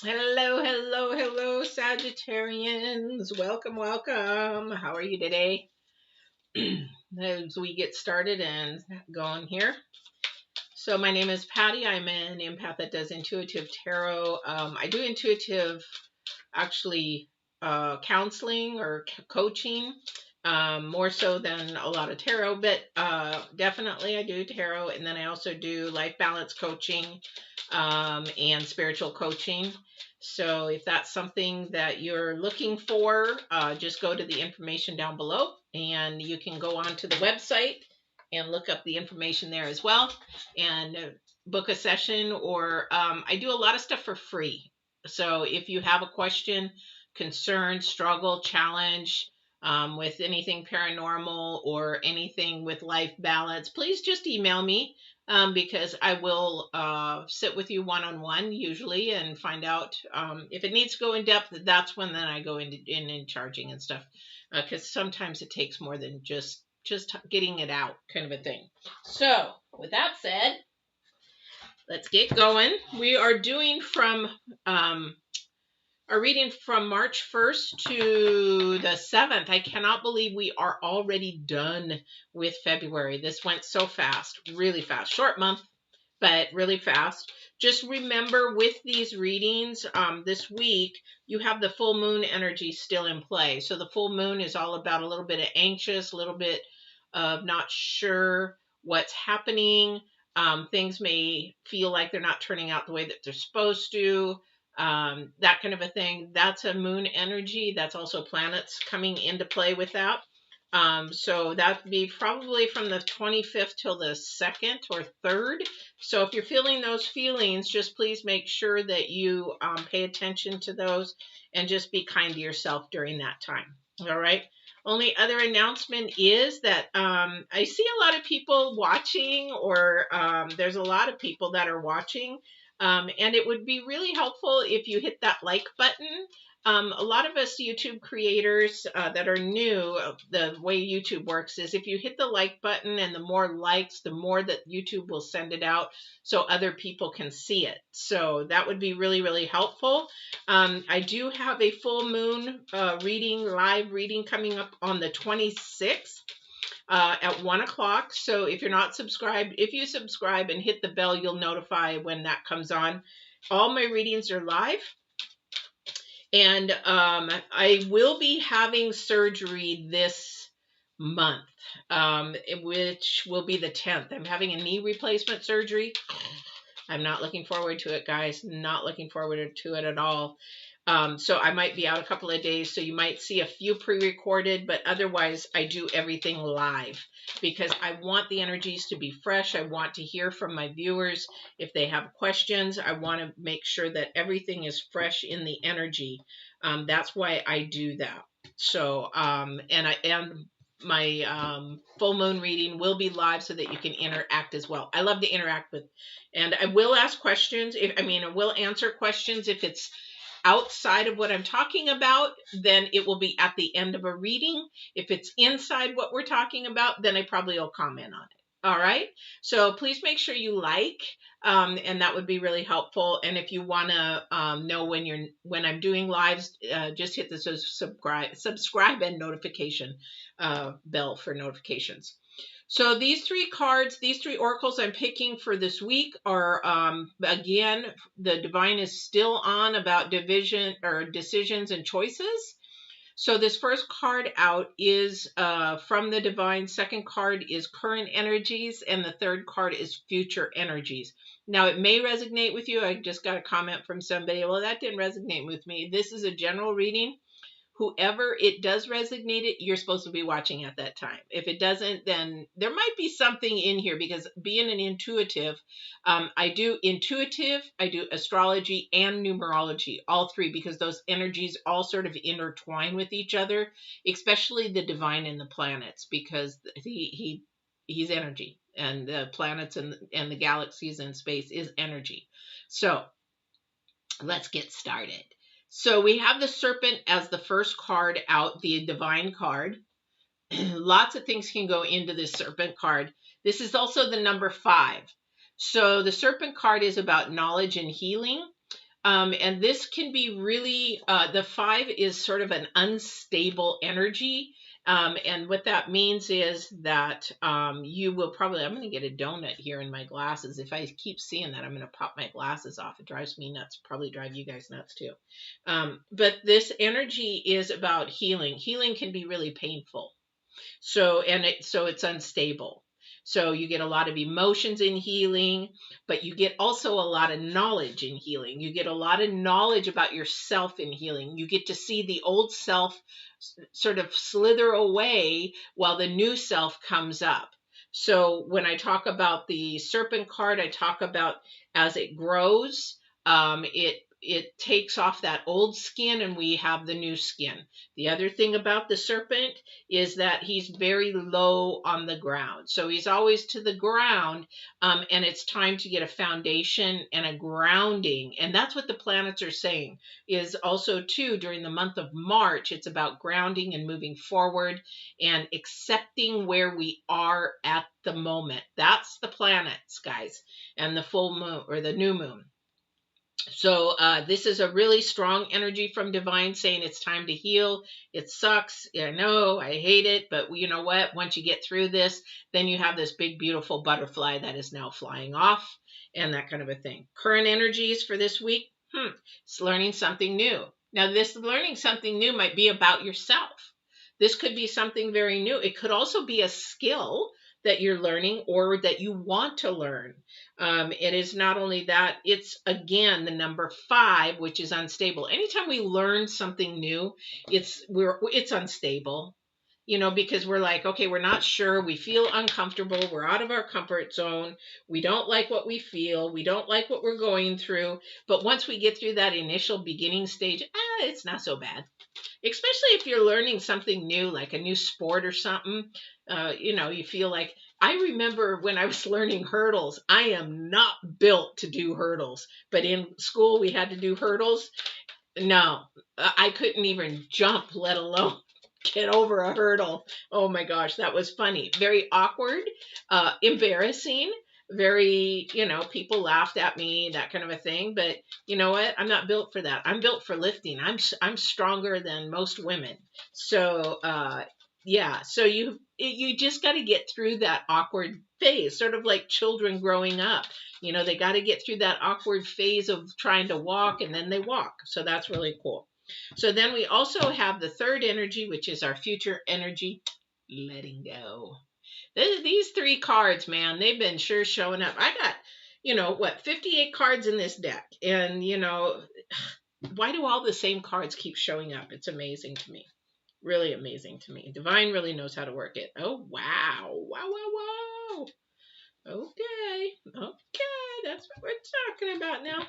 Hello, hello, hello, Sagittarians. Welcome, welcome. How are you today? As we get started and going here. So, my name is Patti. I'm an empath that does intuitive tarot. I do intuitive, actually, counseling or coaching, more so than a lot of tarot, but definitely I do tarot. And then I also do life balance coaching and spiritual coaching. So if that's something that you're looking for, just go to the information down below and you can go on to the website and look up the information there as well and book a session. Or I do a lot of stuff for free. So if you have a question, concern, struggle, challenge, with anything paranormal or anything with life balance, please just email me, because I will sit with you one-on-one usually and find out if it needs to go in depth. That's when then I go in charging and stuff, because sometimes it takes more than just getting it out, kind of a thing. So with that said, let's get going. We are doing from our reading from March 1st to the 7th. I cannot believe we are already done with February. This went so fast, really fast. Short month, but really fast. Just remember with these readings this week, you have the full moon energy still in play. So the full moon is all about a little bit of anxious, a little bit of not sure what's happening. Things may feel like they're not turning out the way that they're supposed to. That kind of a thing. That's a moon energy. That's also planets coming into play with that. So that would be probably from the 25th till the 2nd or 3rd. So if you're feeling those feelings, just please make sure that you pay attention to those and just be kind to yourself during that time. All right. Only other announcement is that I see a lot of people watching, or there's a lot of people that are watching. And it would be really helpful if you hit that like button. A lot of us YouTube creators that are new, the way YouTube works is if you hit the like button and the more likes, the more that YouTube will send it out so other people can see it. So that would be really, really helpful. I do have a full moon live reading coming up on the 26th. At 1 o'clock. So if you're not subscribed, if you subscribe and hit the bell, you'll notify when that comes on. All my readings are live. And I will be having surgery this month, which will be the 10th. I'm having a knee replacement surgery. I'm not looking forward to it, guys. Not looking forward to it at all. So I might be out a couple of days, so you might see a few pre-recorded, but otherwise I do everything live because I want the energies to be fresh. I want to hear from my viewers if they have questions. I want to make sure that everything is fresh in the energy. That's why I do that. So, and my full moon reading will be live so that you can interact as well. I love to interact with, and I will ask questions. I will answer questions if it's outside of what I'm talking about, then it will be at the end of a reading. If it's inside what we're talking about, then I probably will comment on it. All right. So please make sure you like, and that would be really helpful. And if you want to know when I'm doing lives, just hit the subscribe and notification bell for notifications. So these three cards, these three oracles I'm picking for this week are, again, the divine is still on about division or decisions and choices. So this first card out is from the divine. Second card is current energies. And the third card is future energies. Now, it may resonate with you. I just got a comment from somebody. Well, that didn't resonate with me. This is a general reading. Whoever it does resonate it, you're supposed to be watching at that time. If it doesn't, then there might be something in here, because being an intuitive, I do astrology and numerology, all three, because those energies all sort of intertwine with each other, especially the divine and the planets, because he's energy, and the planets and the galaxies and space is energy. So let's get started. So we have the serpent as the first card out, the divine card. Lots of things can go into this serpent card. This is also the number 5. So the serpent card is about knowledge and healing. And this can be really, the 5 is sort of an unstable energy. And what that means is that you will probably, I'm going to get a donut here in my glasses. If I keep seeing that, I'm going to pop my glasses off. It drives me nuts, probably drive you guys nuts too. But this energy is about healing. Healing can be really painful. So, so it's unstable. So you get a lot of emotions in healing, but you get also a lot of knowledge in healing. You get a lot of knowledge about yourself in healing. You get to see the old self sort of slither away while the new self comes up. So when I talk about the serpent card, I talk about as it grows, it takes off that old skin and we have the new skin. The other thing about the serpent is that he's very low on the ground. So he's always to the ground, and it's time to get a foundation and a grounding. And that's what the planets are saying is also too during the month of March, it's about grounding and moving forward and accepting where we are at the moment. That's the planets, guys, and the full moon or the new moon. So this is a really strong energy from divine saying it's time to heal. It sucks. I know, I hate it, but you know what? Once you get through this, then you have this big, beautiful butterfly that is now flying off and that kind of a thing. Current energies for this week, it's learning something new. Now, this learning something new might be about yourself. This could be something very new. It could also be a skill that you're learning or that you want to learn. It is not only that, it's again the number 5, which is unstable. Anytime we learn something new, it's unstable, because we're like, okay, we're not sure, we feel uncomfortable, we're out of our comfort zone, we don't like what we feel, we don't like what we're going through. But once we get through that initial beginning stage, it's not so bad. Especially if you're learning something new, like a new sport or something, you feel like, I remember when I was learning hurdles, I am not built to do hurdles, but in school we had to do hurdles. No, I couldn't even jump, let alone get over a hurdle. Oh my gosh, that was funny. Very awkward, embarrassing, very, people laughed at me, that kind of a thing. But you know what? I'm not built for that. I'm built for lifting. I'm stronger than most women. So, yeah, so you just got to get through that awkward phase, sort of like children growing up. They got to get through that awkward phase of trying to walk, and then they walk. So that's really cool. So then we also have the third energy, which is our future energy, letting go. These 3 cards, man, they've been sure showing up. I got, 58 cards in this deck. And, why do all the same cards keep showing up? It's amazing to me. Really amazing to me. Divine really knows how to work it. Oh, wow. Wow, wow, wow. Okay. That's what we're talking about now.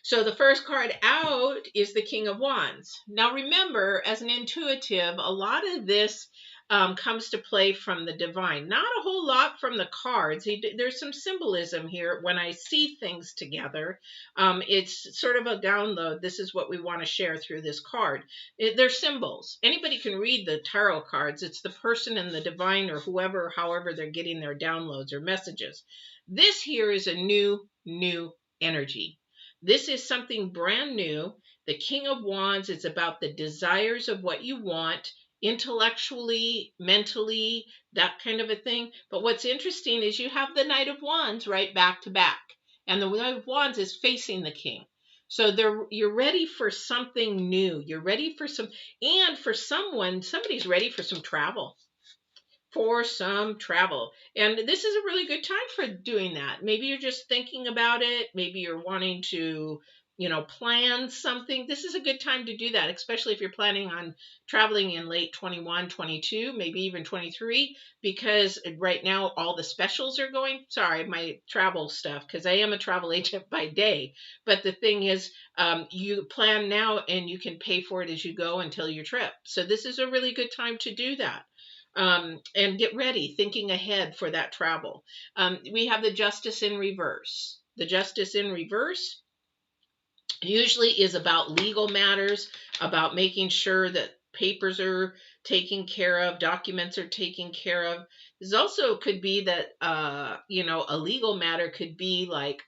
So the first card out is the King of Wands. Now remember, as an intuitive, a lot of this comes to play from the divine. Not a whole lot from the cards. There's some symbolism here. When I see things together, it's sort of a download. This is what we want to share through this card. They're symbols. Anybody can read the tarot cards. It's the person and the divine or whoever, however they're getting their downloads or messages. This here is a new energy. This is something brand new. The King of Wands is about the desires of what you want, intellectually, mentally, that kind of a thing. But what's interesting is you have the Knight of Wands right back to back. And the Knight of Wands is facing the King. So you're ready for something new. You're ready for and for somebody's ready for some travel. And this is a really good time for doing that. Maybe you're just thinking about it. Maybe you're wanting to, plan something. This is a good time to do that, especially if you're planning on traveling in late 21, 22, maybe even 23, because right now all the specials are going. Sorry, my travel stuff, because I am a travel agent by day. But the thing is, you plan now and you can pay for it as you go until your trip. So this is a really good time to do that. And get ready, thinking ahead for that travel. We have the Justice in reverse. The Justice in reverse usually is about legal matters, about making sure that papers are taken care of, documents are taken care of. This also could be that, a legal matter could be like,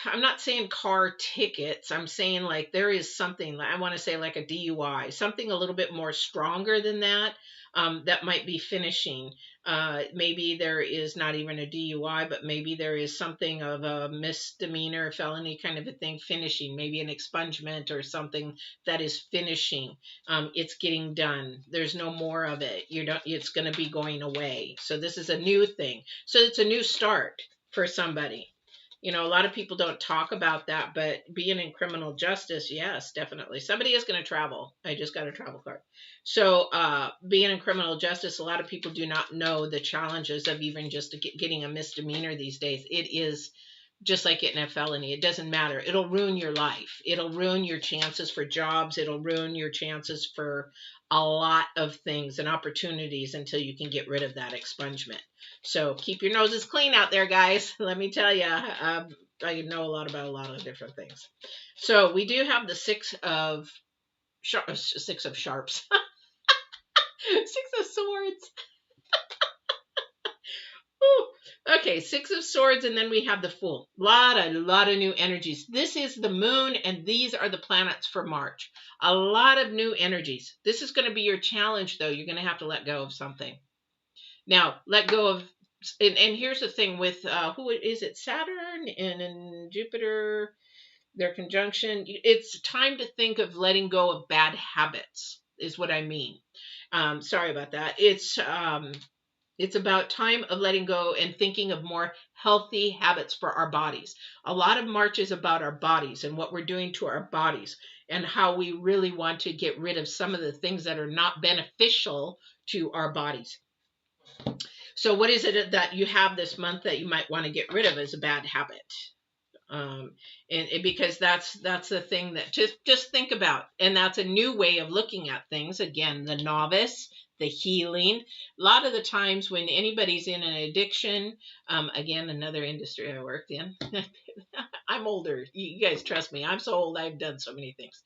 I'm not saying car tickets. I'm saying like there is something, I want to say like a DUI, something a little bit more stronger than that. That might be finishing. Maybe there is not even a DUI, but maybe there is something of a misdemeanor, felony kind of a thing finishing. Maybe an expungement or something that is finishing. It's getting done. There's no more of it. You don't. It's going to be going away. So this is a new thing. So it's a new start for somebody. A lot of people don't talk about that, but being in criminal justice, yes, definitely. Somebody is going to travel. I just got a travel card. So being in criminal justice, a lot of people do not know the challenges of even just getting a misdemeanor these days. It is just like getting a felony. It doesn't matter. It'll ruin your life. It'll ruin your chances for jobs. It'll ruin your chances for a lot of things and opportunities until you can get rid of that expungement. So keep your noses clean out there, guys. Let me tell you, I know a lot about a lot of different things. So we do have the six of sharps, six of swords. Ooh. Okay, six of swords, and then we have the fool. Lot of new energies. This is the moon, and these are the planets for March. A lot of new energies. This is going to be your challenge, though. You're going to have to let go of something. Now, let go of, and here's the thing with, who is it? Saturn and Jupiter, their conjunction. It's time to think of letting go of bad habits, is what I mean. Sorry about that. It's about time of letting go and thinking of more healthy habits for our bodies. A lot of March is about our bodies and what we're doing to our bodies and how we really want to get rid of some of the things that are not beneficial to our bodies. So what is it that you have this month that you might want to get rid of as a bad habit? And because that's the thing that just think about, and that's a new way of looking at things. Again, the novice, the healing. A lot of the times when anybody's in an addiction, again, another industry I worked in. I'm older. You guys trust me. I'm so old. I've done so many things.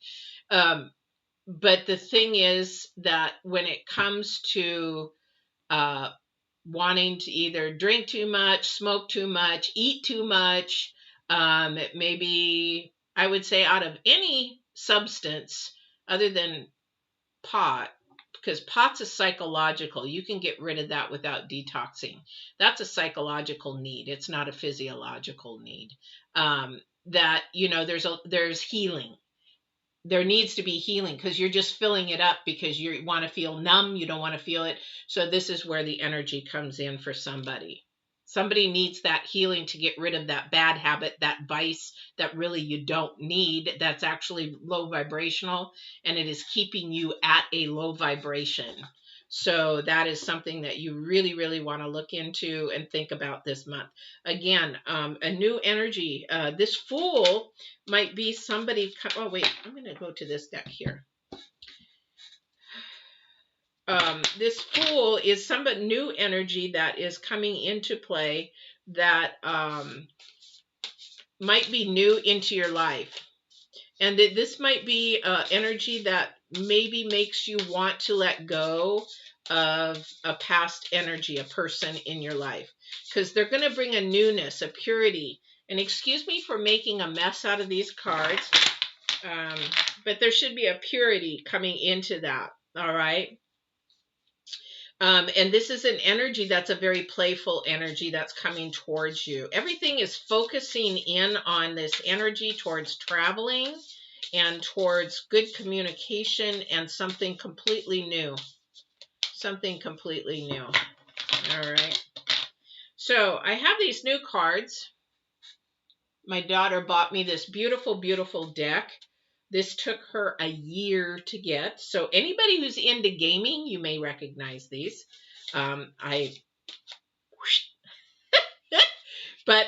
But the thing is that when it comes to wanting to either drink too much, smoke too much, eat too much, maybe I would say out of any substance other than pot, because pot's a psychological. You can get rid of that without detoxing. That's a psychological need. It's not a physiological need. That there's healing. There needs to be healing because you're just filling it up because you want to feel numb. You don't want to feel it. So this is where the energy comes in for somebody. Somebody needs that healing to get rid of that bad habit, that vice that really you don't need, that's actually low vibrational, and it is keeping you at a low vibration. So that is something that you really, really want to look into and think about this month. Again, a new energy. This fool might be somebody. Oh, wait, I'm going to go to this deck here. This fool is some new energy that is coming into play that might be new into your life. And this might be energy that maybe makes you want to let go of a past energy, a person in your life, because they're going to bring a newness, a purity. And excuse me for making a mess out of these cards, but there should be a purity coming into that. All right. And this is an energy that's a very playful energy that's coming towards you. Everything is focusing in on this energy towards traveling and towards good communication and something completely new. Something completely new. All right. So I have these new cards. My daughter bought me this beautiful, beautiful deck. This took her a year to get. So anybody who's into gaming, you may recognize these. But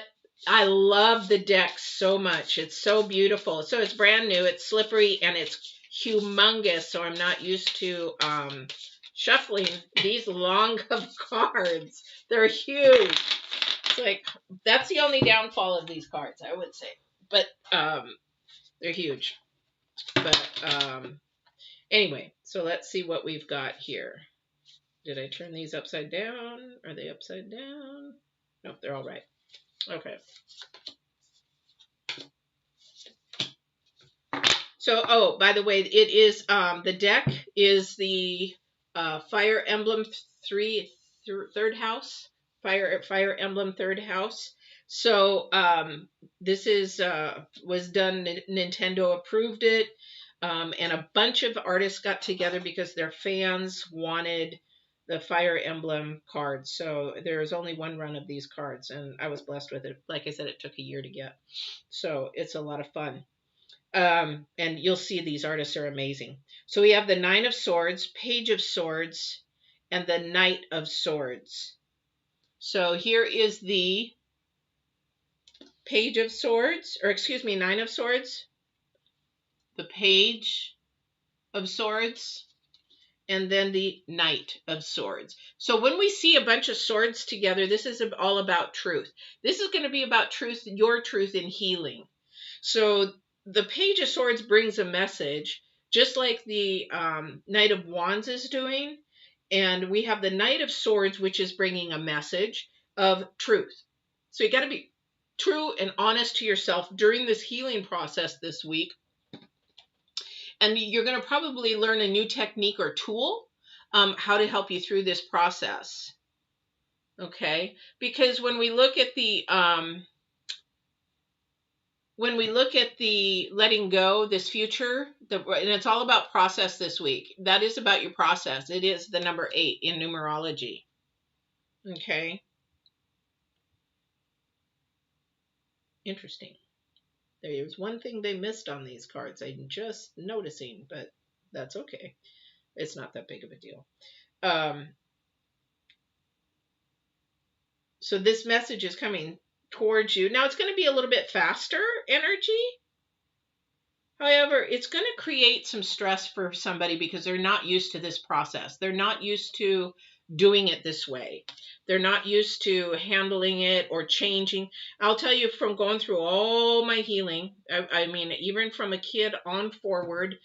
I love the deck so much. It's so beautiful. So it's brand new. It's slippery and it's humongous. So I'm not used to shuffling these long of cards. They're huge. It's like, that's the only downfall of these cards, I would say. But they're huge. But anyway, so let's see what we've got here. Did I turn these upside down? Are they upside down? Nope, they're all right. Okay. So, oh, by the way, it is the deck is the Fire Emblem third house, Fire Emblem third house. So, this is was done. Nintendo approved it, and a bunch of artists got together because their fans wanted the Fire Emblem cards. So there is only one run of these cards, and I was blessed with it. Like I said, it took a year to get. So it's a lot of fun. And you'll see these artists are amazing. So we have the Nine of Swords, Page of Swords, and the Knight of Swords. So here is the Page of Swords, or excuse me, Nine of Swords, the Page of Swords, and then the Knight of Swords. So when we see a bunch of swords together, this is all about truth. This is going to be about truth, your truth in healing. So the Page of Swords brings a message, just like the Knight of Wands is doing. And we have the Knight of Swords, which is bringing a message of truth. So you got to be true and honest to yourself during this healing process this week. And you're going to probably learn a new technique or tool, how to help you through this process. Okay? Because when we look at the letting go, this future, and it's all about process this week. That is about your process. It is the number 8 in numerology. Okay. Interesting. There's one thing they missed on these cards. I'm just noticing, but that's okay. It's not that big of a deal. So this message is coming towards you. Now it's going to be a little bit faster energy. However, it's going to create some stress for somebody because they're not used to this process. They're not used to doing it this way. They're not used to handling it or changing. I'll tell you, from going through all my healing, I mean, even from a kid on forward,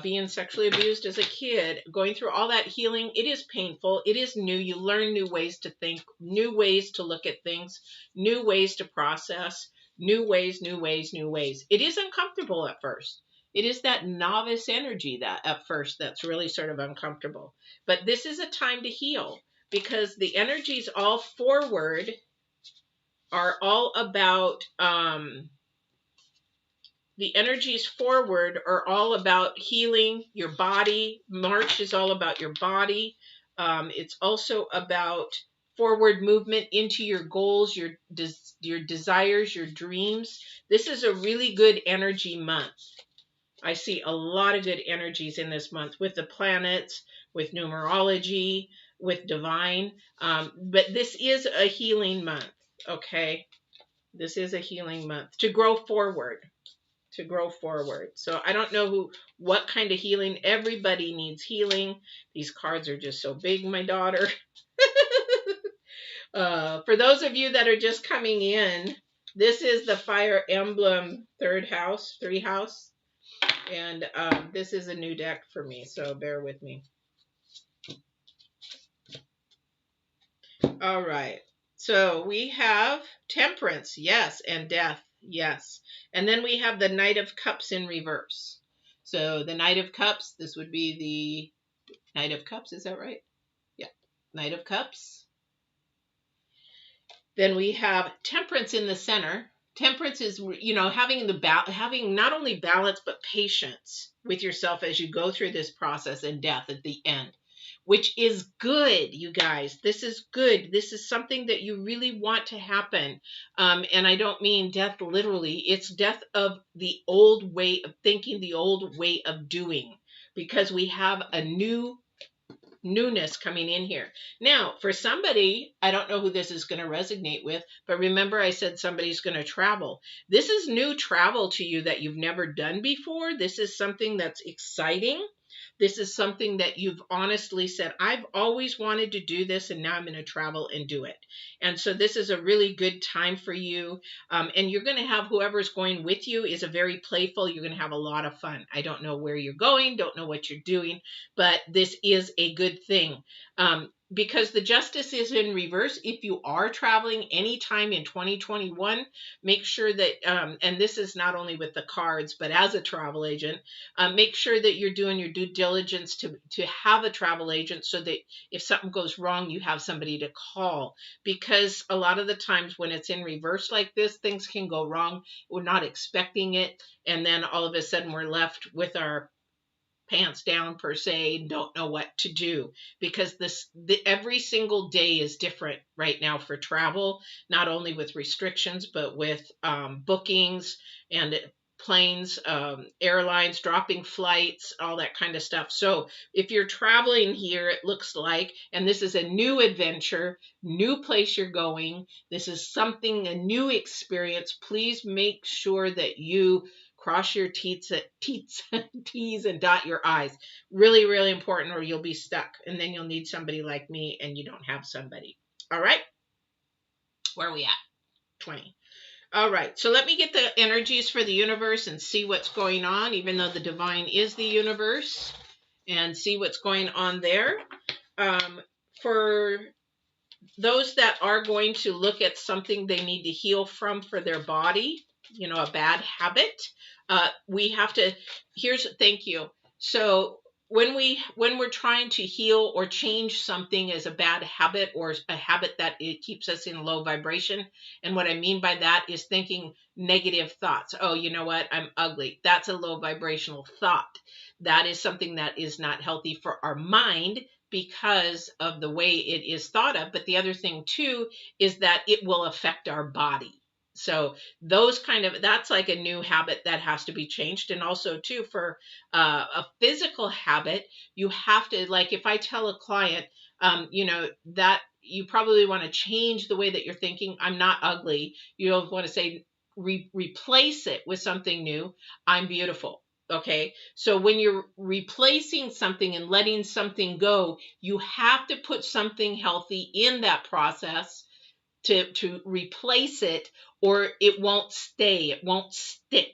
being sexually abused as a kid, going through all that healing, it is painful. It is new. You learn new ways to think, new ways to look at things, new ways to process, new ways. It is uncomfortable at first. It is that novice energy that at first that's really sort of uncomfortable. But this is a time to heal, because the energies all forward are all about, the energies forward are all about healing your body. March is all about your body. It's also about forward movement into your goals, your desires, your dreams. This is a really good energy month. I see a lot of good energies in this month with the planets, with numerology, with divine. But this is a healing month, okay? This is a healing month to grow forward. So I don't know what kind of healing. Everybody needs healing. These cards are just so big, my daughter. For those of you that are just coming in, this is the Fire Emblem three house. And this is a new deck for me, so bear with me. All right. So we have Temperance, yes, and Death, yes. And then we have the Knight of Cups in reverse. So the Knight of Cups, this would be the Knight of Cups, is that right? Yeah, Knight of Cups. Then we have Temperance in the center. Temperance is, having not only balance, but patience with yourself as you go through this process, and Death at the end, which is good, you guys. This is good. This is something that you really want to happen. And I don't mean death literally. It's death of the old way of thinking, the old way of doing, because we have a newness coming in here. Now, for somebody, I don't know who this is going to resonate with, but remember I said somebody's going to travel. This is new travel to you that you've never done before. This is something that's exciting. This is something that you've honestly said, I've always wanted to do this, and now I'm going to travel and do it. And so this is a really good time for you. And you're going to have whoever's going with you is a very playful. You're going to have a lot of fun. I don't know where you're going, don't know what you're doing, but this is a good thing. because the justice is in reverse, if you are traveling anytime in 2021, make sure that, and this is not only with the cards, but as a travel agent, make sure that you're doing your due diligence to have a travel agent so that if something goes wrong, you have somebody to call. Because a lot of the times when it's in reverse like this, things can go wrong. We're not expecting it. And then all of a sudden we're left with our pants down per se, don't know what to do, because every single day is different right now for travel, not only with restrictions but with bookings and planes, airlines dropping flights, all that kind of stuff. So if you're traveling here, it looks like, and this is a new adventure, new place you're going, this is something, a new experience, please make sure that you cross your T's and dot your I's. Really, really important, or you'll be stuck. And then you'll need somebody like me, and you don't have somebody. All right? Where are we at? 20. All right. So let me get the energies for the universe and see what's going on, even though the divine is the universe, and see what's going on there. For those that are going to look at something they need to heal from for their body, you know, a bad habit, we have to, thank you. So when we're trying to heal or change something as a bad habit or a habit that it keeps us in low vibration, and what I mean by that is thinking negative thoughts. Oh, you know what? I'm ugly. That's a low vibrational thought. That is something that is not healthy for our mind because of the way it is thought of. But the other thing too is that it will affect our body. So that's like a new habit that has to be changed. And also too, for a physical habit, you have to, like if I tell a client, you know, that you probably want to change the way that you're thinking. I'm not ugly. You'll want to say, replace it with something new. I'm beautiful. Okay. So when you're replacing something and letting something go, you have to put something healthy in that process to replace it, or it won't stay, it won't stick,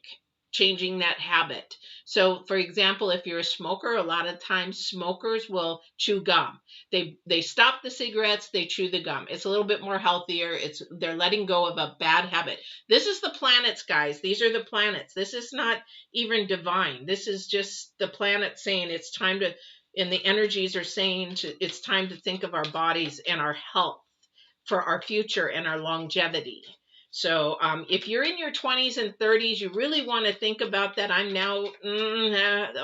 changing that habit. So for example, if you're a smoker, a lot of times smokers will chew gum. They stop the cigarettes, they chew the gum. It's a little bit more healthier. They're letting go of a bad habit. This is the planets, guys. These are the planets. This is not even divine. This is just the planet saying it's time to, and the energies are saying it's time to think of our bodies and our health for our future and our longevity. So if you're in your 20s and 30s, you really want to think about that. I'm now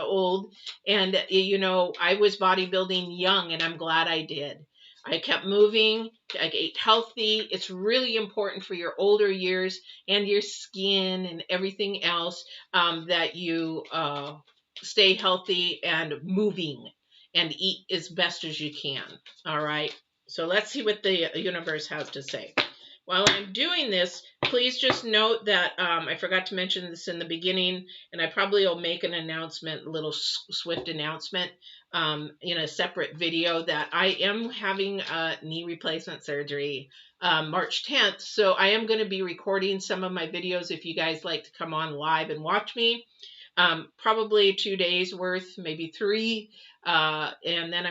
old, and you know, I was bodybuilding young, and I'm glad I did. I kept moving, I ate healthy. It's really important for your older years and your skin and everything else that you stay healthy and moving and eat as best as you can. All right. So let's see what the universe has to say. While I'm doing this, please just note that I forgot to mention this in the beginning, and I probably will make an announcement, a little swift announcement in a separate video, that I am having knee replacement surgery March 10th. So I am going to be recording some of my videos if you guys like to come on live and watch me. Probably 2 days worth, maybe 3. And then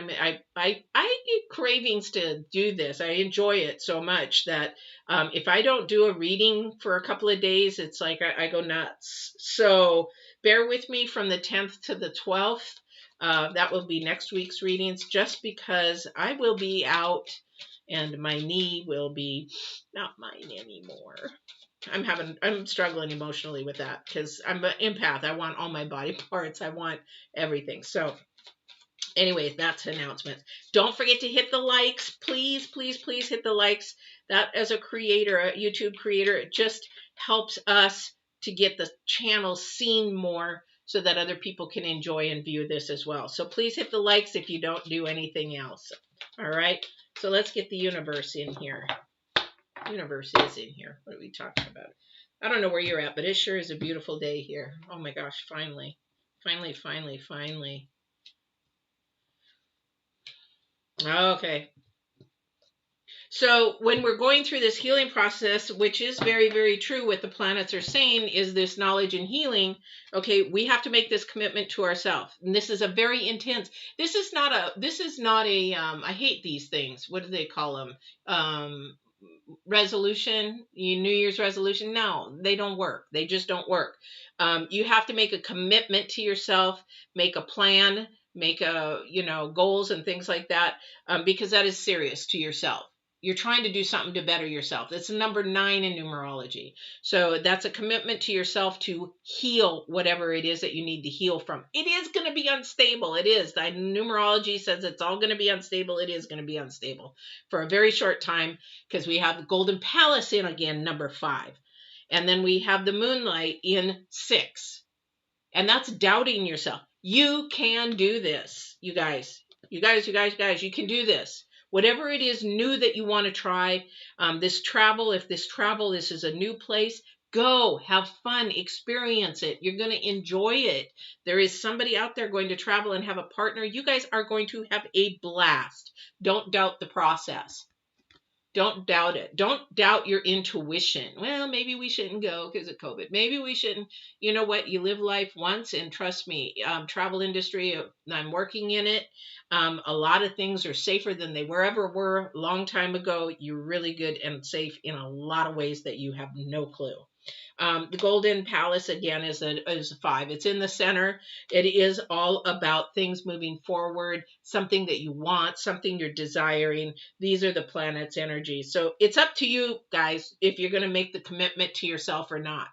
I get cravings to do this. I enjoy it so much that if I don't do a reading for a couple of days, it's like I go nuts. So bear with me from the 10th to the 12th. That will be next week's readings, just because I will be out and my knee will be not mine anymore. I'm struggling emotionally with that because I'm an empath. I want all my body parts. I want everything. So anyways, that's announcements. Don't forget to hit the likes. Please, please, please hit the likes. That, as a creator, a YouTube creator, it just helps us to get the channel seen more so that other people can enjoy and view this as well. So please hit the likes if you don't do anything else. All right. So let's get the universe in here. Universe is in here. What are we talking about? I don't know where you're at, but it sure is a beautiful day here. Oh my gosh, finally. Finally, finally, finally. Okay. So when we're going through this healing process, which is very, very true, what the planets are saying is this knowledge and healing. Okay, we have to make this commitment to ourselves. And this is a very intense, this is not a, I hate these things. What do they call them? Resolution, New Year's resolution. No, they don't work. They just don't work. You have to make a commitment to yourself, make a plan, make goals and things like that, because that is serious to yourself. You're trying to do something to better yourself. It's number 9 in numerology. So that's a commitment to yourself to heal whatever it is that you need to heal from. It is going to be unstable. It is. The numerology says it's all going to be unstable. It is going to be unstable for a very short time, because we have the Golden Palace in again, number 5. And then we have the Moonlight in 6. And that's doubting yourself. You can do this, you guys. You guys, you can do this. Whatever it is new that you want to try, this travel, if this is a new place, go, have fun, experience it. You're going to enjoy it. There is somebody out there going to travel and have a partner. You guys are going to have a blast. Don't doubt the process. Don't doubt it. Don't doubt your intuition. Well, maybe we shouldn't go because of COVID. Maybe we shouldn't. You know what? You live life once, and trust me, travel industry, I'm working in it. A lot of things are safer than they ever were a long time ago. You're really good and safe in a lot of ways that you have no clue. The Golden Palace, again, is a 5. It's in the center. It is all about things moving forward, something that you want, something you're desiring. These are the planet's energies. So it's up to you, guys, if you're going to make the commitment to yourself or not.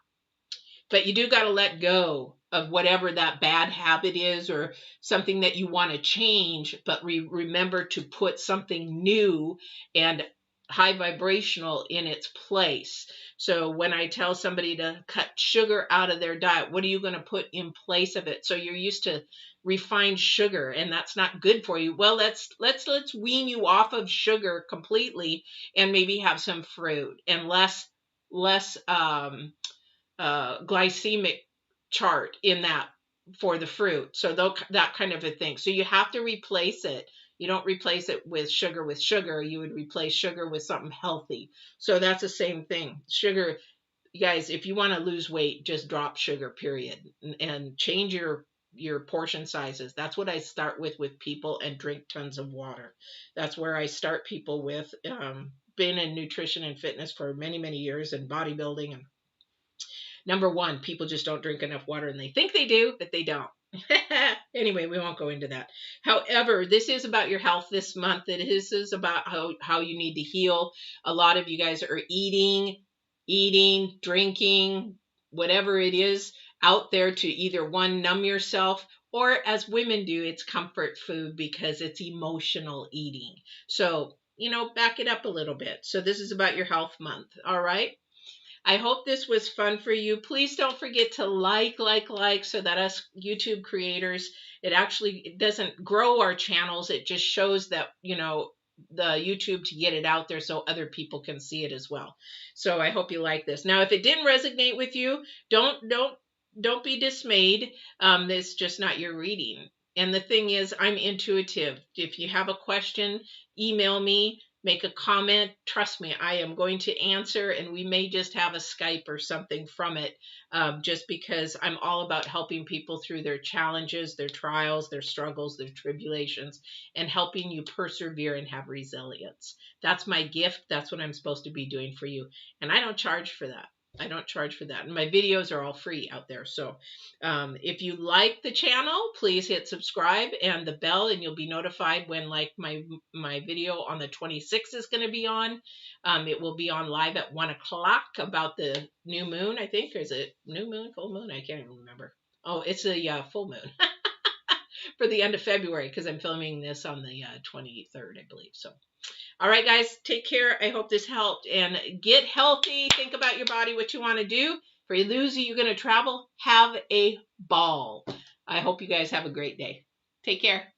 But you do got to let go of whatever that bad habit is or something that you want to change. But remember to put something new and high vibrational in its place. So when I tell somebody to cut sugar out of their diet, what are you going to put in place of it? So you're used to refined sugar, and that's not good for you. Well, let's wean you off of sugar completely, and maybe have some fruit and less glycemic chart in that for the fruit. So that kind of a thing. So you have to replace it. You don't replace it with sugar. You would replace sugar with something healthy. So that's the same thing. Sugar, you guys, if you want to lose weight, just drop sugar, period, and change your portion sizes. That's what I start with people, and drink tons of water. That's where I start people with. Been in nutrition and fitness for many, many years, and bodybuilding. And number 1, people just don't drink enough water, and they think they do, but they don't. Anyway, we won't go into that. However, this is about your health this month. This is about how you need to heal. A lot of you guys are eating, drinking, whatever it is out there to either numb yourself, or as women do, it's comfort food because it's emotional eating. So, back it up a little bit. So this is about your health month. All right. I hope this was fun for you. Please don't forget to like, so that us YouTube creators, it doesn't grow our channels. It just shows that, the YouTube to get it out there so other people can see it as well. So I hope you like this. Now, if it didn't resonate with you, don't be dismayed. It's just not your reading. And the thing is, I'm intuitive. If you have a question, email me. Make a comment. Trust me, I am going to answer, and we may just have a Skype or something from it, just because I'm all about helping people through their challenges, their trials, their struggles, their tribulations, and helping you persevere and have resilience. That's my gift. That's what I'm supposed to be doing for you. And I don't charge for that. And my videos are all free out there. So if you like the channel, please hit subscribe and the bell, and you'll be notified when my video on the 26th is going to be on. It will be on live at 1 o'clock about the new moon, I think. Or is it new moon, full moon? I can't even remember. Oh, it's a full moon for the end of February, because I'm filming this on the 23rd, I believe. So. All right, guys, take care. I hope this helped, and get healthy. Think about your body, what you want to do. For those of you going to travel, have a ball. I hope you guys have a great day. Take care.